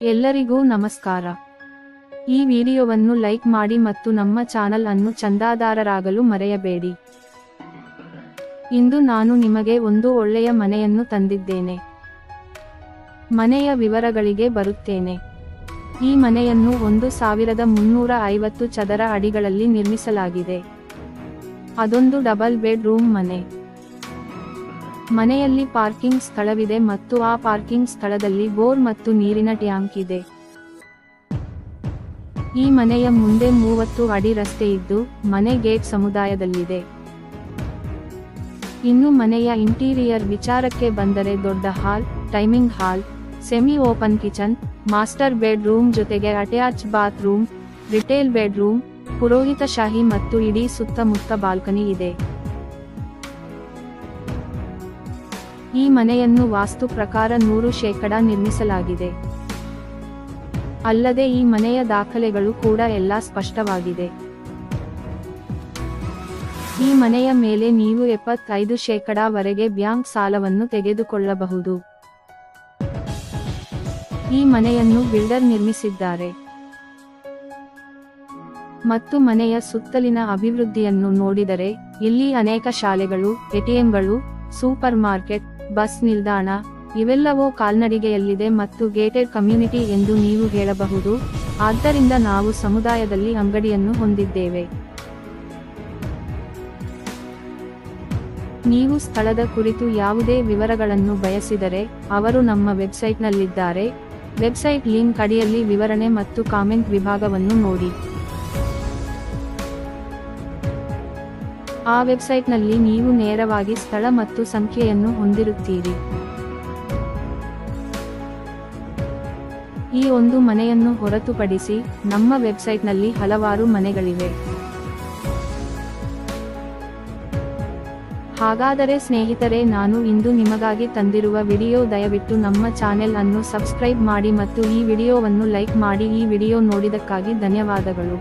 ಎಲ್ಲರಿಗೂ ನಮಸ್ಕಾರ. ಈ ವಿಡಿಯೋವನ್ನು ಲೈಕ್ ಮಾಡಿ ಮತ್ತು ನಮ್ಮ ಚಾನಲ್ ಅನ್ನು ಚಂದಾದಾರರಾಗಲು ಮರೆಯಬೇಡಿ. ಇಂದು ನಾನು ನಿಮಗೆ ಒಂದು ಒಳ್ಳೆಯ ಮನೆಯನ್ನು ತಂದಿದ್ದೇನೆ. ಮನೆಯ ವಿವರಗಳಿಗೆ ಬರುತ್ತೇನೆ. ಈ ಮನೆಯನ್ನು 1350 ಚದರ ಅಡಿಗಳಲ್ಲಿ ನಿರ್ಮಿಸಲಾಗಿದೆ. ಅದೊಂದು ಡಬಲ್ ಬೆಡ್ ರೂಮ್ ಮನೆ. ಮನೆಯಲ್ಲಿ ಪಾರ್ಕಿಂಗ್ ಸ್ಥಳವಿದೆ ಮತ್ತು ಆ ಪಾರ್ಕಿಂಗ್ ಸ್ಥಳದಲ್ಲಿ ಬೋರ್ ಮತ್ತು ನೀರಿನ ಟ್ಯಾಂಕ್ ಇದೆ. ಈ ಮನೆಯ ಮುಂದೆ 30 ಅಡಿ ರಸ್ತೆ ಇದ್ದು, ಮನೆ ಗೇಟ್ ಸಮುದಾಯದಲ್ಲಿದೆ. ಇನ್ನು ಮನೆಯ ಇಂಟೀರಿಯರ್ ವಿಚಾರಕ್ಕೆ ಬಂದರೆ ದೊಡ್ಡ hall, dining hall, semi open kitchen, master bed room ಜೊತೆಗೆ attach bath room, retail bed room, ಪುರೋಹಿತಶಾಹಿ ಮತ್ತು ಇಡೀ ಸುತ್ತಮುತ್ತ ಬಾಲ್ಕನಿ ಇದೆ. ಈ ಮನೆಯನ್ನು ವಾಸ್ತು ಪ್ರಕಾರ 100% ನಿರ್ಮಿಸಲಾಗಿದೆ. ಅಲ್ಲದೆ ಈ ಮನೆಯ ದಾಖಲೆಗಳು ಕೂಡ ಎಲ್ಲ ಸ್ಪಷ್ಟವಾಗಿದೆ. ಈ ಮನೆಯ ಮೇಲೆ ನೀವು 75% ವರೆಗೆ ಬ್ಯಾಂಕ್ ಸಾಲವನ್ನು ತೆಗೆದುಕೊಳ್ಳಬಹುದು. ಈ ಮನೆಯನ್ನು ಬಿಲ್ಡರ್ ನಿರ್ಮಿಸಿದ್ದಾರೆ. ಮತ್ತು ಮನೆಯ ಸುತ್ತಲಿನ ಅಭಿವೃದ್ಧಿಯನ್ನು ನೋಡಿದರೆ, ಇಲ್ಲಿ ಅನೇಕ ಶಾಲೆಗಳು, ಎಟಿಎಂಗಳು, ಸೂಪರ್ ಮಾರ್ಕೆಟ್, ಬಸ್ ನಿಲ್ದಾಣ ಇವೆಲ್ಲವೂ ಕಾಲ್ನಡಿಗೆಯಲ್ಲಿದೆ ಮತ್ತು ಗೇಟೆಡ್ ಕಮ್ಯುನಿಟಿ ಎಂದು ನೀವು ಹೇಳಬಹುದು. ಆದ್ದರಿಂದ ನಾವು ಸಮುದಾಯದಲ್ಲಿ ಅಂಗಡಿಯನ್ನು ಹೊಂದಿದ್ದೇವೆ. ನೀವು ಸ್ಥಳದ ಕುರಿತು ಯಾವುದೇ ವಿವರಗಳನ್ನು ಬಯಸಿದರೆ, ಅವರು ನಮ್ಮ ವೆಬ್ಸೈಟ್ನಲ್ಲಿದ್ದಾರೆ. ವೆಬ್ಸೈಟ್ ಲಿಂಕ್ ಅಡಿಯಲ್ಲಿ ವಿವರಣೆ ಮತ್ತು ಕಾಮೆಂಟ್ ವಿಭಾಗವನ್ನು ನೋಡಿ. ಆ ವೆಬ್ಸೈಟ್ನಲ್ಲಿ ನೀವು ನೇರವಾಗಿ ಸ್ಥಳ ಮತ್ತು ಸಂಖ್ಯೆಯನ್ನು ಹೊಂದಿರುತ್ತೀರಿ. ಈ ಒಂದು ಮನೆಯನ್ನು ಹೊರತುಪಡಿಸಿ, ನಮ್ಮ ವೆಬ್ಸೈಟ್ನಲ್ಲಿ ಹಲವಾರು ಮನೆಗಳಿವೆ. ಹಾಗಾದರೆ ಸ್ನೇಹಿತರೆ, ನಾನು ಇಂದು ನಿಮಗಾಗಿ ತಂದಿರುವ ವಿಡಿಯೋ ದಯವಿಟ್ಟು ನಮ್ಮ ಚಾನೆಲ್ ಅನ್ನು ಸಬ್ಸ್ಕ್ರೈಬ್ ಮಾಡಿ ಮತ್ತು ಈ ವಿಡಿಯೋವನ್ನು ಲೈಕ್ ಮಾಡಿ. ಈ ವಿಡಿಯೋ ನೋಡಿದಕ್ಕಾಗಿ ಧನ್ಯವಾದಗಳು.